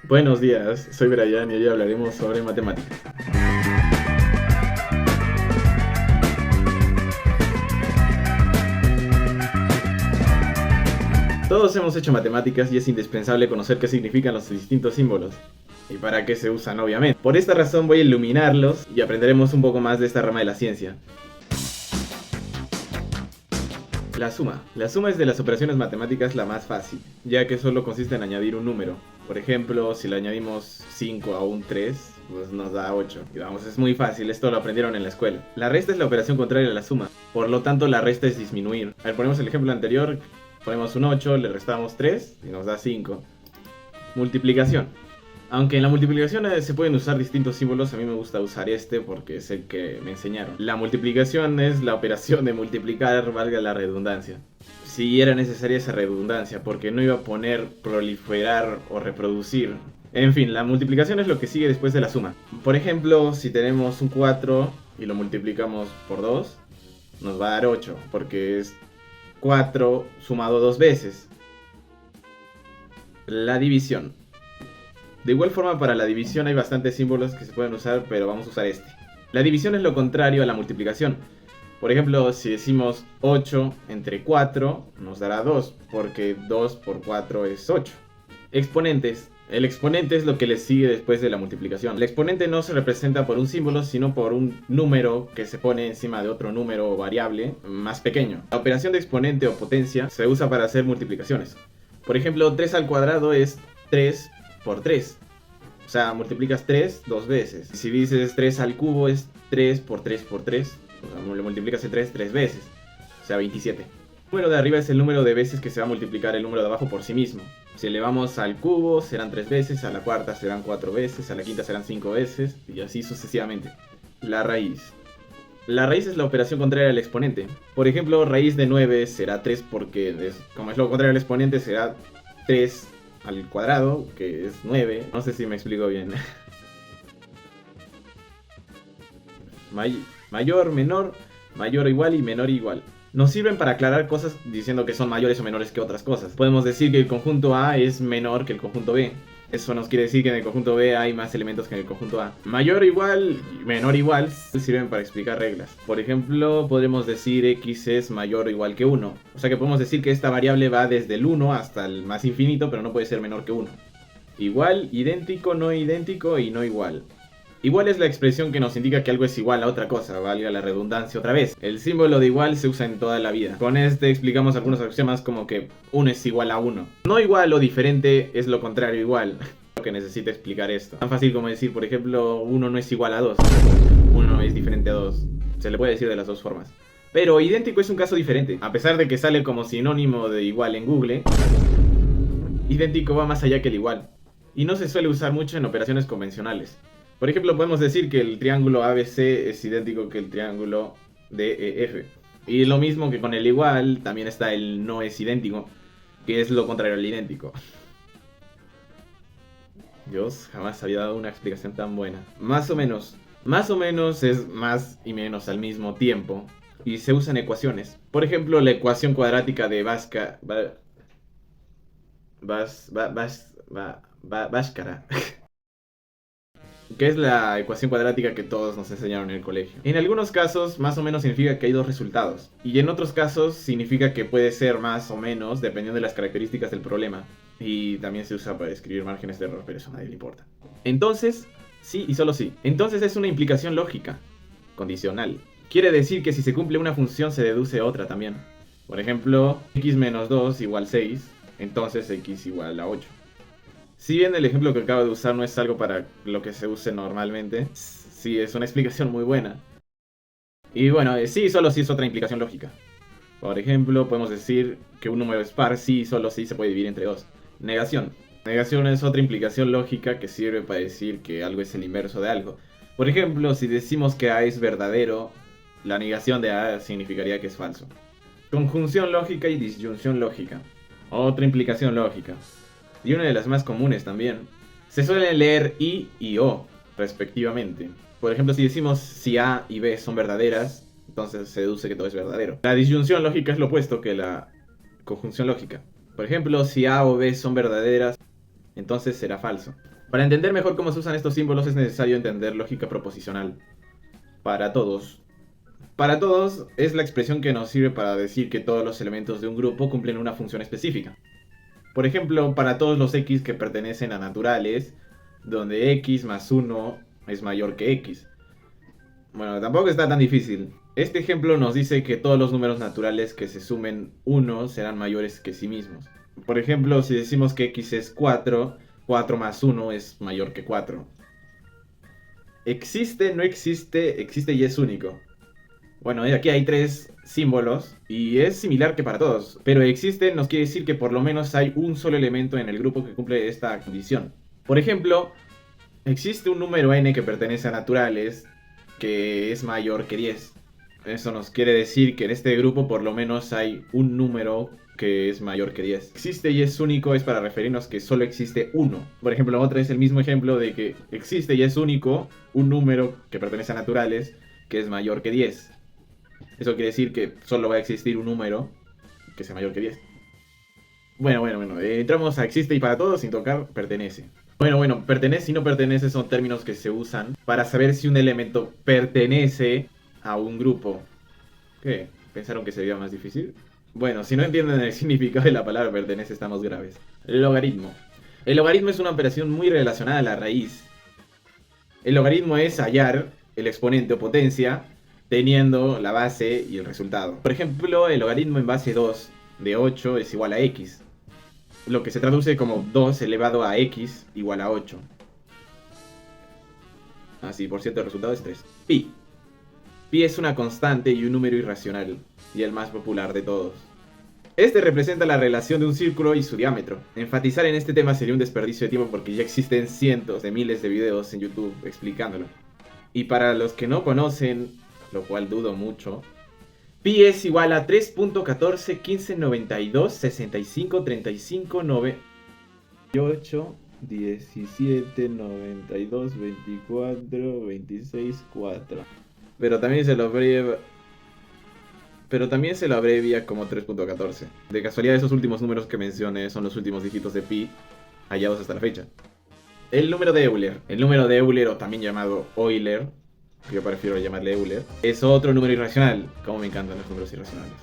Buenos días, soy Brian y hoy hablaremos sobre matemáticas. Todos hemos hecho matemáticas y es indispensable conocer qué significan los distintos símbolos y para qué se usan, obviamente. Por esta razón voy a iluminarlos y aprenderemos un poco más de esta rama de la ciencia. La suma. La suma es de las operaciones matemáticas la más fácil, ya que solo consiste en añadir un número. Por ejemplo, si le añadimos 5 a un 3, pues nos da 8. Y vamos, es muy fácil, esto lo aprendieron en la escuela. La resta es la operación contraria a la suma, por lo tanto la resta es disminuir. A ver, ponemos el ejemplo anterior, ponemos un 8, le restamos 3 y nos da 5. Multiplicación. Aunque en la multiplicación se pueden usar distintos símbolos, a mí me gusta usar este porque es el que me enseñaron. La multiplicación es la operación de multiplicar, valga la redundancia. Si era necesaria esa redundancia, porque no iba a poner proliferar o reproducir. En fin, la multiplicación es lo que sigue después de la suma. Por ejemplo, si tenemos un 4 y lo multiplicamos por 2, nos va a dar 8, porque es 4 sumado dos veces. La división. De igual forma, para la división hay bastantes símbolos que se pueden usar, pero vamos a usar este. La división es lo contrario a la multiplicación. Por ejemplo, si decimos 8 entre 4, nos dará 2, porque 2 por 4 es 8. Exponentes. El exponente es lo que le sigue después de la multiplicación. El exponente no se representa por un símbolo, sino por un número que se pone encima de otro número o variable más pequeño. La operación de exponente o potencia se usa para hacer multiplicaciones. Por ejemplo, 3 al cuadrado es 3 por 3. O sea, multiplicas 3 dos veces. Si dices 3 al cubo es 3 por 3 por 3. O sea, le multiplicas el 3 tres veces. O sea, 27. El número de arriba es el número de veces que se va a multiplicar el número de abajo por sí mismo. Si elevamos al cubo serán 3 veces, a la cuarta serán 4 veces, a la quinta serán 5 veces y así sucesivamente. La raíz. La raíz es la operación contraria al exponente. Por ejemplo, raíz de 9 será 3 porque, como es lo contrario al exponente, será 3 al cuadrado, que es 9. No sé si me explico bien. Mayor, menor, mayor o igual y menor o igual. Nos sirven para aclarar cosas diciendo que son mayores o menores que otras cosas. Podemos decir que el conjunto A es menor que el conjunto B. Eso nos quiere decir que en el conjunto B hay más elementos que en el conjunto A. Mayor o igual y menor o igual sirven para explicar reglas. Por ejemplo, podemos decir x es mayor o igual que 1. O sea que podemos decir que esta variable va desde el 1 hasta el más infinito, pero no puede ser menor que 1. Igual, idéntico, no idéntico y no igual. Igual es la expresión que nos indica que algo es igual a otra cosa, valga la redundancia otra vez. El símbolo de igual se usa en toda la vida. Con este explicamos algunos axiomas como que 1 es igual a 1. No igual o diferente es lo contrario igual. Lo que necesita explicar esto. Tan fácil como decir, por ejemplo, 1 no es igual a 2. 1 es diferente a 2. Se le puede decir de las dos formas. Pero idéntico es un caso diferente. A pesar de que sale como sinónimo de igual en Google, idéntico va más allá que el igual. Y no se suele usar mucho en operaciones convencionales. Por ejemplo, podemos decir que el triángulo ABC es idéntico que el triángulo DEF. Y lo mismo que con el igual, también está el no es idéntico, que es lo contrario al idéntico. Dios, jamás había dado una explicación tan buena. Más o menos. Más o menos es más y menos al mismo tiempo. Y se usan ecuaciones. Por ejemplo, la ecuación cuadrática de Bhaskara. Que es la ecuación cuadrática que todos nos enseñaron en el colegio. En algunos casos, más o menos significa que hay dos resultados. Y en otros casos, significa que puede ser más o menos, dependiendo de las características del problema. Y también se usa para escribir márgenes de error, pero eso a nadie le importa. Entonces, sí y solo sí. Entonces es una implicación lógica, condicional. Quiere decir que si se cumple una función, se deduce otra también. Por ejemplo, x menos 2 igual 6, entonces x igual a 8. Si bien el ejemplo que acabo de usar no es algo para lo que se use normalmente, sí es una explicación muy buena. Y bueno, sí, solo sí es otra implicación lógica. Por ejemplo, podemos decir que un número es par, sí, solo sí se puede dividir entre dos. Negación. Negación es otra implicación lógica que sirve para decir que algo es el inverso de algo. Por ejemplo, si decimos que A es verdadero, la negación de A significaría que es falso. Conjunción lógica y disyunción lógica. Otra implicación lógica. Y una de las más comunes también. Se suelen leer I y O, respectivamente. Por ejemplo, si decimos si A y B son verdaderas, entonces se deduce que todo es verdadero. La disyunción lógica es lo opuesto que la conjunción lógica. Por ejemplo, si A o B son verdaderas, entonces será falso. Para entender mejor cómo se usan estos símbolos es necesario entender lógica proposicional. Para todos. Para todos es la expresión que nos sirve para decir que todos los elementos de un grupo cumplen una función específica. Por ejemplo, para todos los x que pertenecen a naturales, donde x más 1 es mayor que x. Bueno, tampoco está tan difícil. Este ejemplo nos dice que todos los números naturales que se sumen 1 serán mayores que sí mismos. Por ejemplo, si decimos que x es 4, 4 más 1 es mayor que 4. Existe, no existe, existe y es único. Bueno, aquí hay tres símbolos y es similar que para todos, pero existe nos quiere decir que por lo menos hay un solo elemento en el grupo que cumple esta condición. Por ejemplo, existe un número n que pertenece a naturales que es mayor que 10. Eso nos quiere decir que en este grupo por lo menos hay un número que es mayor que 10. Existe y es único es para referirnos que solo existe uno. Por ejemplo, otra es el mismo ejemplo de que existe y es único un número que pertenece a naturales que es mayor que 10. Eso quiere decir que solo va a existir un número que sea mayor que 10. Bueno, entramos a existe y para todos sin tocar pertenece. Bueno, pertenece y no pertenece son términos que se usan para saber si un elemento pertenece a un grupo. ¿Qué? ¿Pensaron que sería más difícil? Bueno, si no entienden el significado de la palabra pertenece, estamos graves. Logaritmo. El logaritmo es una operación muy relacionada a la raíz. El logaritmo es hallar el exponente o potencia teniendo la base y el resultado. Por ejemplo, el logaritmo en base 2 de 8 es igual a x, lo que se traduce como 2 elevado a x igual a 8. Así, por cierto, el resultado es 3. Pi. Pi es una constante y un número irracional, y el más popular de todos. Este representa la relación de un círculo y su diámetro. Enfatizar en este tema sería un desperdicio de tiempo porque ya existen cientos de miles de videos en YouTube explicándolo. Y para los que no conocen, lo cual dudo mucho, pi es igual a 3.14, 15, 92, 65, 35, 98, 17, 92, 24, 26, 4. Pero también se lo abrevia como 3.14. De casualidad, esos últimos números que mencioné son los últimos dígitos de pi hallados hasta la fecha. El número de Euler. El número de Euler, o también llamado Euler, que yo prefiero llamarle Euler, es otro número irracional. Como me encantan los números irracionales.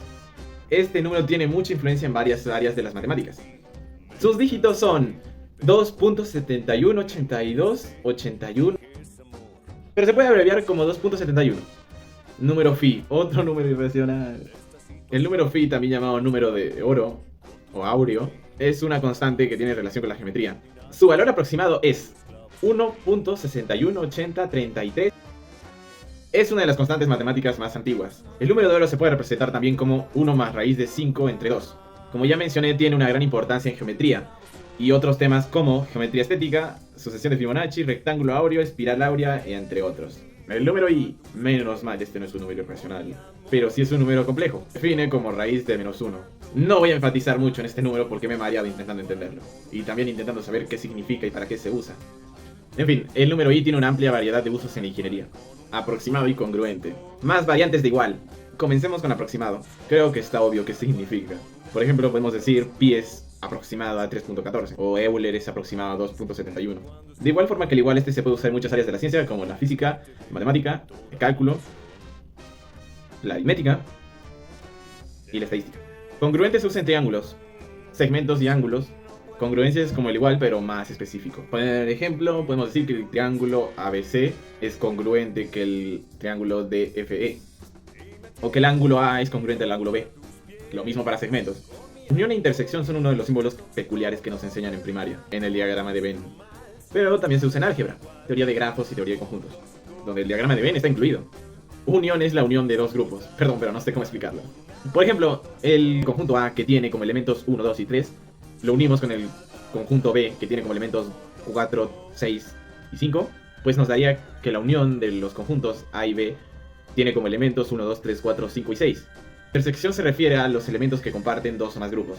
Este número tiene mucha influencia en varias áreas de las matemáticas. Sus dígitos son 2.71, 82, 81. Pero se puede abreviar como 2.71. Número phi, otro número irracional. El número phi, también llamado número de oro o áureo, es una constante que tiene relación con la geometría. Su valor aproximado es 1.618033. Es una de las constantes matemáticas más antiguas. El número de oro se puede representar también como 1 más raíz de 5 entre 2. Como ya mencioné, tiene una gran importancia en geometría y otros temas como geometría estética, sucesión de Fibonacci, rectángulo áureo, espiral áurea, entre otros. El número i, menos mal, este no es un número irracional, pero sí es un número complejo. Se define como raíz de menos 1. No voy a enfatizar mucho en este número porque me he mareado intentando entenderlo, y también intentando saber qué significa y para qué se usa. En fin, el número i tiene una amplia variedad de usos en la ingeniería. Aproximado y congruente. Más variantes de igual. Comencemos con aproximado. Creo que está obvio qué significa. Por ejemplo, podemos decir pi es aproximado a 3.14 o Euler es aproximado a 2.71. De igual forma que el igual este se puede usar en muchas áreas de la ciencia como la física, matemática, el cálculo, la aritmética y la estadística. Congruente se usa en triángulos, segmentos y ángulos. Congruencia es como el igual pero más específico. Por ejemplo, podemos decir que el triángulo ABC es congruente que el triángulo DFE, o que el ángulo A es congruente al ángulo B. Lo mismo para segmentos. Unión e intersección son uno de los símbolos peculiares que nos enseñan en primaria, en el diagrama de Venn. Pero también se usa en álgebra, teoría de grafos y teoría de conjuntos, donde el diagrama de Venn está incluido. Unión es la unión de dos grupos. Perdón, pero no sé cómo explicarlo. Por ejemplo, el conjunto A, que tiene como elementos 1, 2 y 3, lo unimos con el conjunto B, que tiene como elementos 4, 6 y 5, pues nos daría que la unión de los conjuntos A y B tiene como elementos 1, 2, 3, 4, 5 y 6. Intersección se refiere a los elementos que comparten dos o más grupos.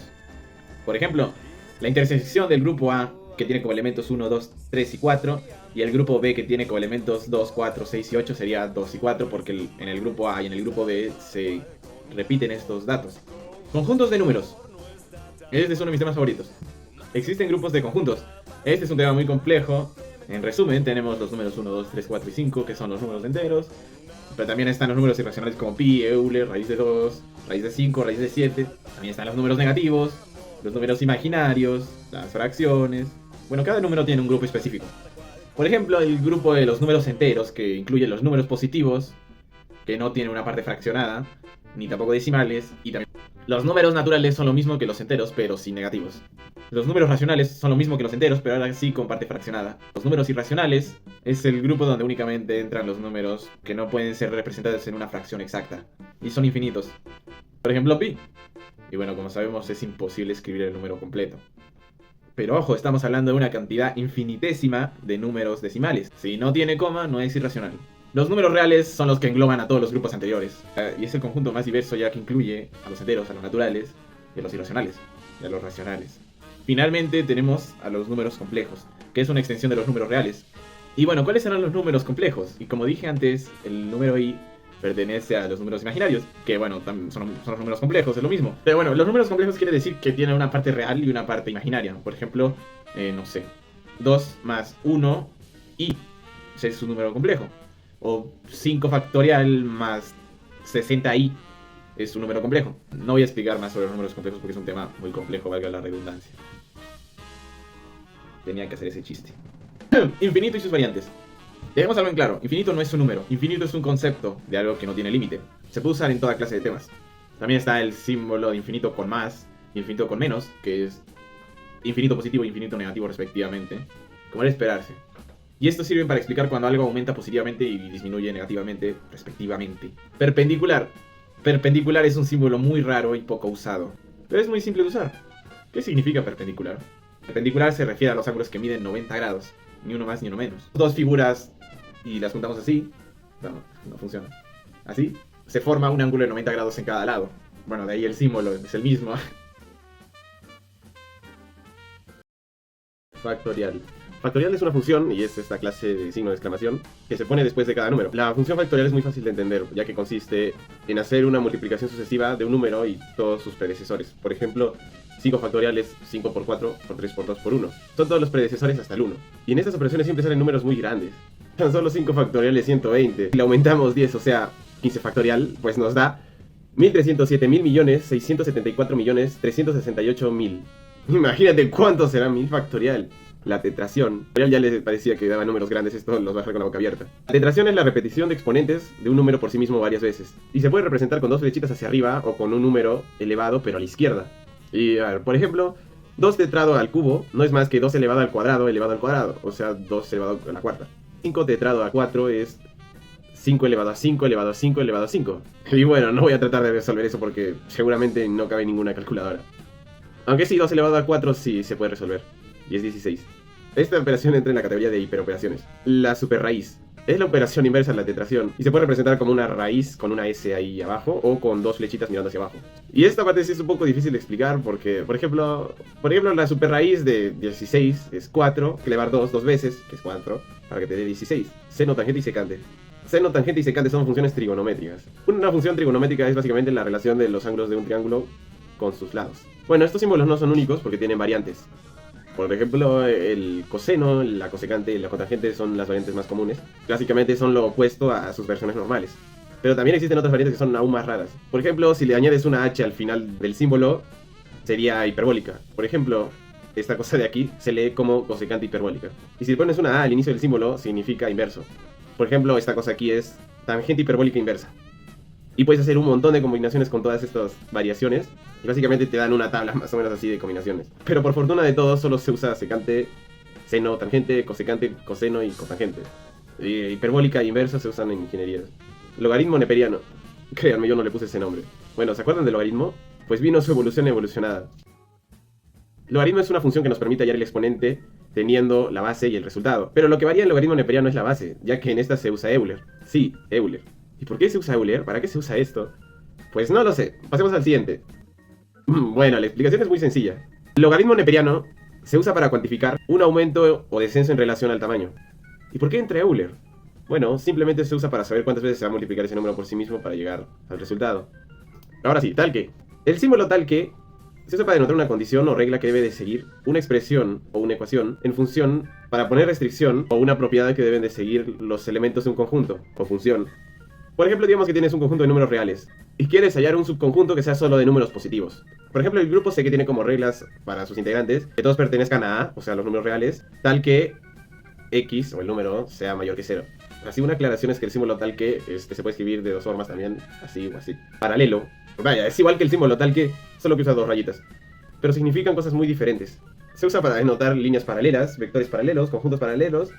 Por ejemplo, la intersección del grupo A, que tiene como elementos 1, 2, 3 y 4, y el grupo B, que tiene como elementos 2, 4, 6 y 8, sería 2 y 4, porque en el grupo A y en el grupo B se repiten estos datos. Conjuntos de números. Este es uno de mis temas favoritos. Existen grupos de conjuntos, Este es un tema muy complejo. En resumen, tenemos los números 1, 2, 3, 4 y 5, que son los números enteros. Pero también están los números irracionales como pi, Euler, raíz de 2, raíz de 5, raíz de 7. También están los números negativos, los números imaginarios, las fracciones. Bueno, cada número tiene un grupo específico. Por ejemplo, el grupo de los números enteros, que incluye los números positivos, que no tienen una parte fraccionada, ni tampoco decimales, y también los números naturales son lo mismo que los enteros, pero sin negativos. Los números racionales son lo mismo que los enteros, pero ahora sí con parte fraccionada. Los números irracionales es el grupo donde únicamente entran los números que no pueden ser representados en una fracción exacta, y son infinitos. Por ejemplo, pi. Y bueno, como sabemos, es imposible escribir el número completo. Pero ojo, estamos hablando de una cantidad infinitésima de números decimales. Si no tiene coma, no es irracional. Los números reales son los que engloban a todos los grupos anteriores, y es el conjunto más diverso ya que incluye a los enteros, a los naturales, y a los irracionales, y a los racionales. Finalmente tenemos a los números complejos, que es una extensión de los números reales. Y bueno, ¿cuáles serán los números complejos? Y como dije antes, el número i pertenece a los números imaginarios, que bueno, son los números complejos, es lo mismo. Pero bueno, los números complejos quiere decir que tienen una parte real y una parte imaginaria. Por ejemplo, no sé, 2 más 1 i, ese es un número complejo. O 5 factorial más 60i es un número complejo. No voy a explicar más sobre los números complejos porque es un tema muy complejo, valga la redundancia. Tenía que hacer ese chiste. Infinito y sus variantes. Dejemos algo en claro, infinito no es un número, infinito es un concepto de algo que no tiene límite. Se puede usar en toda clase de temas. También está el símbolo de infinito con más y infinito con menos, que es infinito positivo e infinito negativo respectivamente, como era esperarse. Y esto sirve para explicar cuando algo aumenta positivamente y disminuye negativamente respectivamente. Perpendicular. Perpendicular es un símbolo muy raro y poco usado, pero es muy simple de usar. ¿Qué significa perpendicular? Perpendicular se refiere a los ángulos que miden 90 grados, ni uno más ni uno menos. Dos figuras y las juntamos así, no funciona. Así se forma un ángulo de 90 grados en cada lado. Bueno, de ahí el símbolo es el mismo. Factorial. Factorial es una función, y es esta clase de signo de exclamación, que se pone después de cada número. La función factorial es muy fácil de entender, ya que consiste en hacer una multiplicación sucesiva de un número y todos sus predecesores. Por ejemplo, 5 factorial es 5 por 4, por 3, por 2, por 1. Son todos los predecesores hasta el 1. Y en estas operaciones siempre salen números muy grandes. Tan solo 5 factorial es 120. Si le aumentamos 10, o sea, 15 factorial, pues nos da 1307.674.368.000. Imagínate cuánto será 1000 factorial. La tetración. Ya les parecía que daba números grandes, esto los va a dejar con la boca abierta. La tetración es la repetición de exponentes de un número por sí mismo varias veces. Y se puede representar con dos flechitas hacia arriba o con un número elevado pero a la izquierda. Y a ver, por ejemplo, 2 tetrado al cubo no es más que 2 elevado al cuadrado, o sea, 2 elevado a la cuarta. 5 tetrado a 4 es 5 elevado a 5 elevado a 5 elevado a 5. Y bueno, no voy a tratar de resolver eso porque seguramente no cabe ninguna calculadora. Aunque sí, 2 elevado a 4 sí se puede resolver. Y es 16. Esta operación entra en la categoría de hiperoperaciones. La superraíz es la operación inversa de la tetración y se puede representar como una raíz con una S ahí abajo o con dos flechitas mirando hacia abajo. Y esta parte sí es un poco difícil de explicar porque, por ejemplo la superraíz de 16 es 4, que elevar 2 veces, que es 4, para que te dé 16. Seno, tangente y secante. Seno, tangente y secante son funciones trigonométricas. Una función trigonométrica es básicamente la relación de los ángulos de un triángulo con sus lados. Bueno, estos símbolos no son únicos porque tienen variantes. Por ejemplo, el coseno, la cosecante y la cotangente son las variantes más comunes. Básicamente son lo opuesto a sus versiones normales. Pero también existen otras variantes que son aún más raras. Por ejemplo, si le añades una h al final del símbolo, sería hiperbólica. Por ejemplo, esta cosa de aquí se lee como cosecante hiperbólica. Y si le pones una a al inicio del símbolo, significa inverso. Por ejemplo, esta cosa aquí es tangente hiperbólica inversa. Y puedes hacer un montón de combinaciones con todas estas variaciones. Y básicamente te dan una tabla más o menos así de combinaciones. Pero por fortuna de todos solo se usa secante, seno, tangente, cosecante, coseno y cotangente. Hiperbólica e inversa se usan en ingeniería. Logaritmo neperiano. Créanme, yo no le puse ese nombre. Bueno, ¿se acuerdan del logaritmo? Pues vino su evolución evolucionada. Logaritmo es una función que nos permite hallar el exponente teniendo la base y el resultado. Pero lo que varía en logaritmo neperiano es la base, ya que en esta se usa Euler. Sí, Euler. ¿Y por qué se usa Euler? ¿Para qué se usa esto? Pues no lo sé. Pasemos al siguiente. Bueno, la explicación es muy sencilla. El logaritmo neperiano se usa para cuantificar un aumento o descenso en relación al tamaño. ¿Y por qué entra Euler? Bueno, simplemente se usa para saber cuántas veces se va a multiplicar ese número por sí mismo para llegar al resultado. Ahora sí, tal que. El símbolo tal que Se usa para denotar una condición o regla que debe de seguir una expresión o una ecuación en función para poner restricción o una propiedad que deben de seguir los elementos de un conjunto o función. Por ejemplo, digamos que tienes un conjunto de números reales y quieres hallar un subconjunto que sea solo de números positivos. Por ejemplo, el grupo C que tiene como reglas para sus integrantes que todos pertenezcan a A, o sea, los números reales, tal que X o el número sea mayor que 0. Así, una aclaración es que el símbolo tal que se puede escribir de dos formas también, así o así. Paralelo, vaya, es igual que el símbolo tal que, solo que usa dos rayitas. Pero significan cosas muy diferentes. Se usa para denotar líneas paralelas, vectores paralelos, conjuntos paralelos,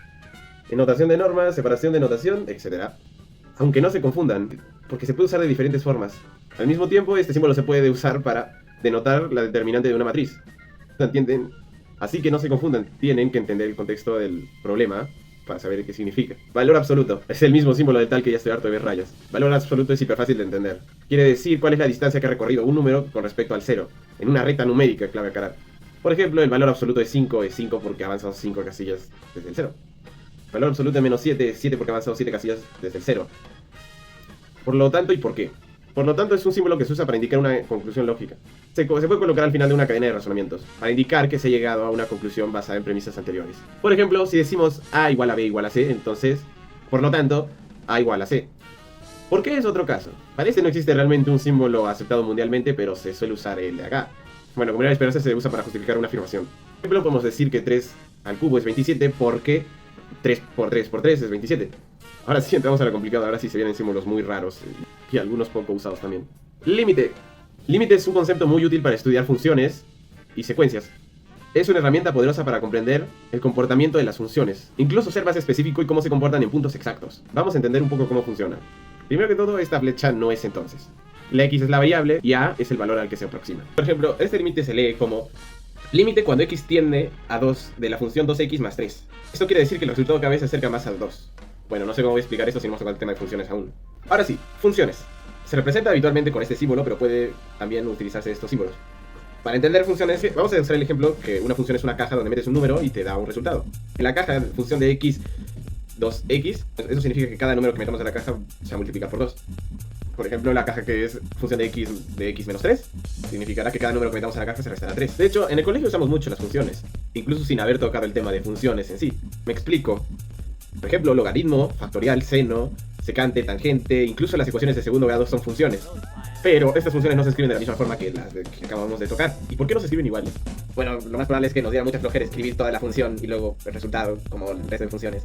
notación de normas, separación de notación, etc. Aunque no se confundan, porque se puede usar de diferentes formas. Al mismo tiempo, este símbolo se puede usar para denotar la determinante de una matriz. ¿No entienden? Así que no se confundan, tienen que entender el contexto del problema para saber qué significa. Valor absoluto es el mismo símbolo del tal que ya estoy harto de ver rayas. Valor absoluto es hiper fácil de entender. Quiere decir cuál es la distancia que ha recorrido un número con respecto al 0, en una recta numérica, clave aclarar. Por ejemplo, el valor absoluto de 5 es 5 porque ha avanzado 5 casillas desde el 0. El valor absoluto de menos 7 es 7 porque ha avanzado 7 casillas desde el 0. Por lo tanto, ¿y por qué? Por lo tanto, es un símbolo que se usa para indicar una conclusión lógica. Se puede colocar al final de una cadena de razonamientos, para indicar que se ha llegado a una conclusión basada en premisas anteriores. Por ejemplo, si decimos A igual a B igual a C, entonces, por lo tanto, A igual a C. ¿Por qué es otro caso? Parece no existe realmente un símbolo aceptado mundialmente, pero se suele usar el de acá. Bueno, como era de esperarse, se usa para justificar una afirmación. Por ejemplo, podemos decir que 3 al cubo es 27 porque 3 por 3 por 3 es 27. Ahora sí entramos a lo complicado, ahora sí se vienen símbolos muy raros y algunos poco usados también. Límite. Límite es un concepto muy útil para estudiar funciones y secuencias. Es una herramienta poderosa para comprender el comportamiento de las funciones, incluso ser más específico y cómo se comportan en puntos exactos. Vamos a entender un poco cómo funciona. Primero que todo, esta flecha no es entonces. La x es la variable y a es el valor al que se aproxima. Por ejemplo, este límite se lee como límite cuando x tiende a 2 de la función 2x más 3. Esto quiere decir que el resultado cada vez se acerca más al 2. Bueno, no sé cómo voy a explicar esto si no hemos tocado el tema de funciones aún. Ahora sí, funciones. Se representa habitualmente con este símbolo, pero puede también utilizarse estos símbolos. Para entender funciones, vamos a usar el ejemplo que una función es una caja donde metes un número y te da un resultado. En la caja, función de x, 2x, eso significa que cada número que metamos en la caja se multiplica por 2. Por ejemplo, la caja que es función de x menos 3, significará que cada número que metamos en la caja se restará 3. De hecho, en el colegio usamos mucho las funciones, incluso sin haber tocado el tema de funciones en sí. Me explico. Por ejemplo, logaritmo, factorial, seno, secante, tangente, incluso las ecuaciones de segundo grado son funciones. Pero estas funciones no se escriben de la misma forma que las que acabamos de tocar. ¿Y por qué no se escriben igual? Bueno, lo más probable es que nos diera mucha flojera escribir toda la función y luego el resultado como el resto de funciones.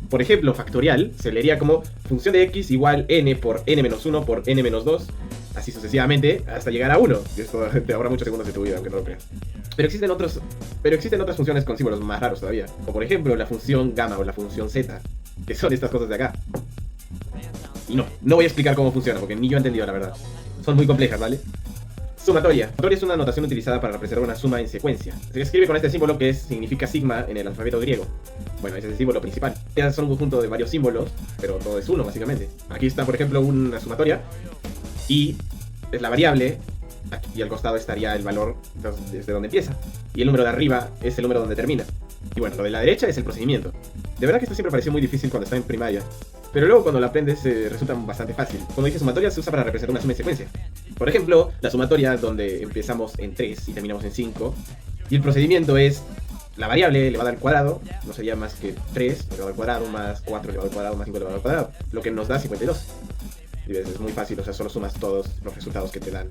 Por ejemplo, factorial se leería como función de x igual n por n menos 1 por n menos 2, así sucesivamente hasta llegar a 1. Y esto te ahorra muchos segundos de tu vida, aunque no lo creas. Pero existen otras funciones con símbolos más raros todavía. Como por ejemplo la función gamma o la función z, que son estas cosas de acá. Y no voy a explicar cómo funciona, porque ni yo he entendido la verdad. Son muy complejas, ¿vale? Sumatoria. Sumatoria es una notación utilizada para representar una suma en secuencia. Se escribe con este símbolo que significa sigma en el alfabeto griego. Bueno, ese es el símbolo principal. Ya son un conjunto de varios símbolos, pero todo es uno, básicamente. Aquí está, por ejemplo, una sumatoria. Y es la variable. Aquí al costado estaría el valor desde donde empieza. Y el número de arriba es el número donde termina. Y bueno, lo de la derecha es el procedimiento. De verdad que esto siempre pareció muy difícil cuando estaba en primaria. Pero luego cuando lo aprendes resulta bastante fácil. Cuando dije sumatoria se usa para representar una suma en secuencia. Por ejemplo, la sumatoria donde empezamos en 3 y terminamos en 5. Y el procedimiento es la variable elevada al cuadrado, no sería más que 3 elevado al cuadrado más 4 elevado al cuadrado más 5 elevado al cuadrado, lo que nos da 52. Y es muy fácil, o sea, solo sumas todos los resultados que te dan.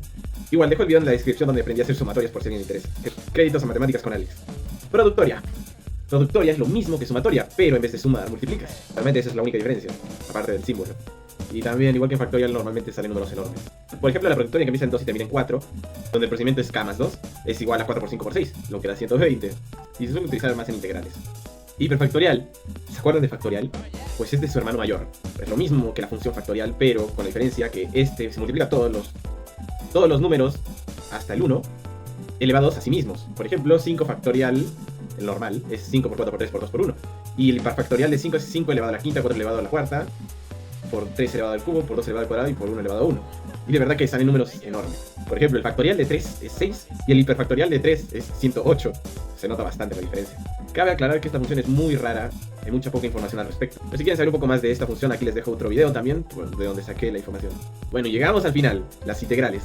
Igual, dejo el video en la descripción donde aprendí a hacer sumatorias por si alguien le interesa. Créditos a matemáticas con Alex. Productoria. Productoria es lo mismo que sumatoria, pero en vez de sumar, multiplicas. Realmente esa es la única diferencia, aparte del símbolo. Y también, igual que en factorial, normalmente salen números enormes. Por ejemplo, la productoria que empieza en 2 y termina en 4, donde el procedimiento es k más 2, es igual a 4 por 5 por 6, lo que da 120. Y se suele utilizar más en integrales. Hiperfactorial, ¿se acuerdan de factorial? Pues es de su hermano mayor. Es lo mismo que la función factorial, pero con la diferencia que este se multiplica todos los números hasta el 1 elevados a sí mismos. Por ejemplo, 5 factorial, el normal, es 5 por 4 por 3 por 2 por 1. Y el hiperfactorial de 5 es 5 elevado a la quinta, 4 elevado a la cuarta, por 3 elevado al cubo, por 2 elevado al cuadrado y por 1 elevado a 1. Y de verdad que salen números enormes. Por ejemplo, el factorial de 3 es 6 y el hiperfactorial de 3 es 108. Se nota bastante la diferencia. Cabe aclarar que esta función es muy rara, hay mucha poca información al respecto. Pero si quieren saber un poco más de esta función, aquí les dejo otro video también, de donde saqué la información. Bueno, llegamos al final, las integrales.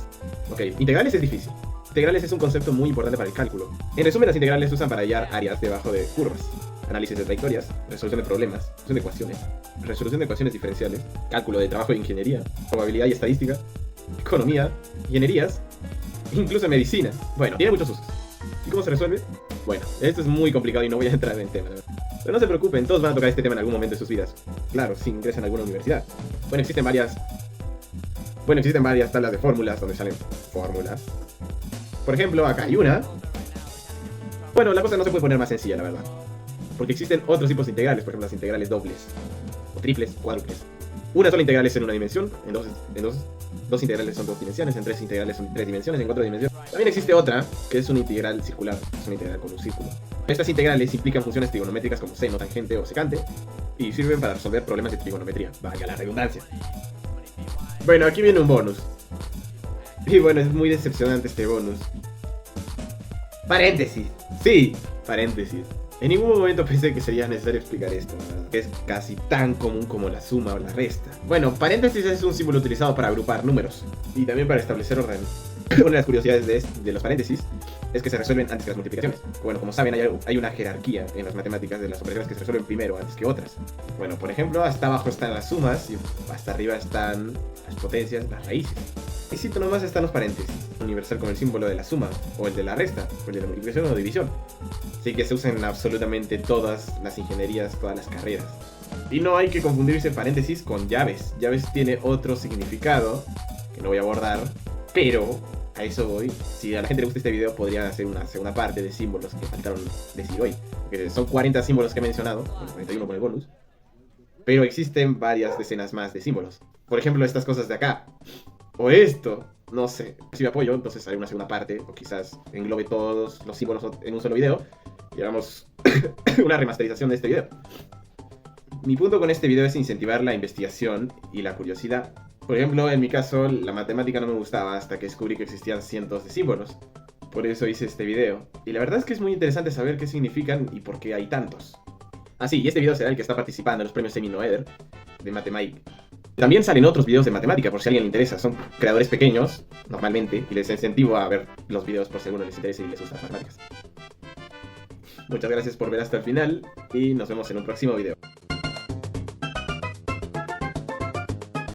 Ok, integrales es difícil. Integrales es un concepto muy importante para el cálculo. En resumen, las integrales se usan para hallar áreas debajo de curvas, análisis de trayectorias, resolución de problemas, resolución de ecuaciones diferenciales, cálculo de trabajo de ingeniería, probabilidad y estadística, economía, ingenierías, incluso medicina. Bueno, tiene muchos usos. ¿Y cómo se resuelve? Bueno, esto es muy complicado y no voy a entrar en el tema, ¿verdad? Pero no se preocupen, todos van a tocar este tema en algún momento de sus vidas. Claro, si ingresan a alguna universidad. Bueno, existen varias tablas de fórmulas donde salen fórmulas. Por ejemplo, acá hay una. Bueno, la cosa no se puede poner más sencilla, la verdad. Porque existen otros tipos de integrales, por ejemplo, las integrales dobles, o triples, cuádruples. Una sola integral es en una dimensión, en dos integrales son dos dimensiones, en tres integrales son tres dimensiones, en cuatro dimensiones. También existe otra, que es una integral circular, es una integral con un círculo. Estas integrales implican funciones trigonométricas como seno, tangente o secante, y sirven para resolver problemas de trigonometría, valga la redundancia. Bueno, aquí viene un bonus. Y bueno, es muy decepcionante este bonus. Paréntesis. Sí, paréntesis. En ningún momento pensé que sería necesario explicar esto, ¿verdad? Que es casi tan común como la suma o la resta. Bueno, paréntesis es un símbolo utilizado para agrupar números y también para establecer orden. Una de las curiosidades de los paréntesis es que se resuelven antes que las multiplicaciones. Bueno, como saben, hay una jerarquía en las matemáticas de las operaciones que se resuelven primero antes que otras. Bueno, por ejemplo, hasta abajo están las sumas y hasta arriba están las potencias, las raíces. Y cito nomás están los paréntesis, universal con el símbolo de la suma, o el de la resta, o el de la multiplicación o división. Así que se usan en absolutamente todas las ingenierías, todas las carreras. Y no hay que confundirse paréntesis con llaves. Llaves tiene otro significado, que no voy a abordar, pero a eso voy. Si a la gente le gusta este video, podría hacer una segunda parte de símbolos que faltaron decir hoy. Porque son 40 símbolos que he mencionado, bueno, 41 con el bonus. Pero existen varias decenas más de símbolos. Por ejemplo, estas cosas de acá. O esto, no sé. Si me apoyo, entonces haré una segunda parte, o quizás englobe todos los símbolos en un solo video y hagamos una remasterización de este video. Mi punto con este video es incentivar la investigación y la curiosidad. Por ejemplo, en mi caso, la matemática no me gustaba hasta que descubrí que existían cientos de símbolos. Por eso hice este video. Y la verdad es que es muy interesante saber qué significan y por qué hay tantos. Ah, sí, y este video será el que está participando en los premios Semi-Noether de Mathematic. También salen otros videos de matemática, por si a alguien le interesa. Son creadores pequeños, normalmente, y les incentivo a ver los videos por si a alguno les interesa y les gustan las matemáticas. Muchas gracias por ver hasta el final, y nos vemos en un próximo video.